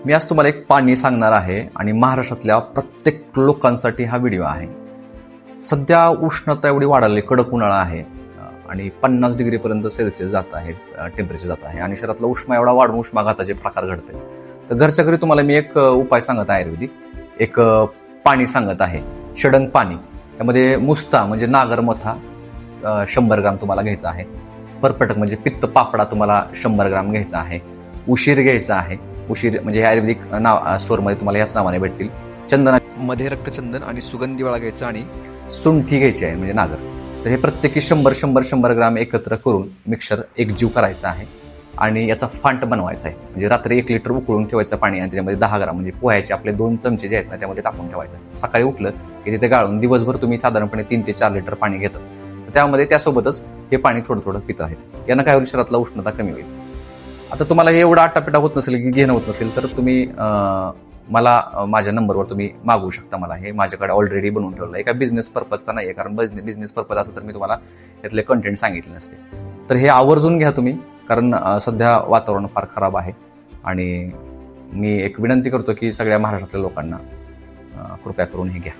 मी आज तुम्हाला एक पाणी सांगणार आहे आणि महाराष्ट्रातल्या प्रत्येक लोकांसाठी हा व्हिडिओ आहे. सध्या उष्णता एवढी वाढली, कडक उन्हाळा आहे आणि 50 डिग्रीपर्यंत सेल्सिअस जात आहे, टेम्परेचर जात आहे आणि शरीरातला उष्मा एवढा वाढून उष्माघाताचे प्रकार घडते. तर घरच्या घरी तुम्हाला मी एक उपाय सांगत आहे, आयुर्वेदिक एक पाणी सांगत आहे, षडंग पाणी. त्यामध्ये मुस्ता म्हणजे नागरमथा 100 ग्राम तुम्हाला घ्यायचा आहे. परपटक म्हणजे पित्त पापडा तुम्हाला 100 ग्राम घ्यायचा आहे. उशीर घ्यायचा आहे. उशीर म्हणजे आयुर्वेदिक स्टोअरमध्ये तुम्हाला याच नावाने भेटतील. चंदनामध्ये रक्तचंदन आणि सुगंधी वाळा घ्यायचा आणि सुंठी घ्यायची आहे म्हणजे नागर. तर हे प्रत्येकी 100 ग्राम एकत्र करून मिक्सर एकजीव करायचा आहे आणि याचा फांट बनवायचा आहे. म्हणजे रात्री 1 लिटर उकळून ठेवायचं पाणी आणि त्याच्यामध्ये 10 ग्राम म्हणजे पोह्याचे आपले 2 चमचे जे आहेत ना त्यामध्ये टाकून ठेवायचं. सकाळी उठलं की तिथे गाळून दिवसभर तुम्ही साधारणपणे 3 ते 4 लिटर पाणी घेतात. त्यामध्ये त्यासोबतच हे पाणी थोडं थोडं पित राहायचं. यानं काय होईल, शरीरातला उष्णता कमी होईल. आता तुम्हाला हे एवढं आटापिटा होत नसेल की घेणं होत नसेल तर तुम्ही मला माझ्या नंबरवर तुम्ही मागवू शकता. मला हे माझ्याकडे ऑलरेडी बनवून ठेवलं आहे. एका बिझनेस पर्पजचा नाही आहे, कारण बिझनेस पर्पज असं तर मी तुम्हाला यातले कंटेंट सांगितले नसते. तर हे आवर्जून घ्या तुम्ही, कारण सध्या वातावरण फार खराब आहे आणि मी एक विनंती करतो की सगळ्या महाराष्ट्रातल्या लोकांना कृपया करून हे घ्या.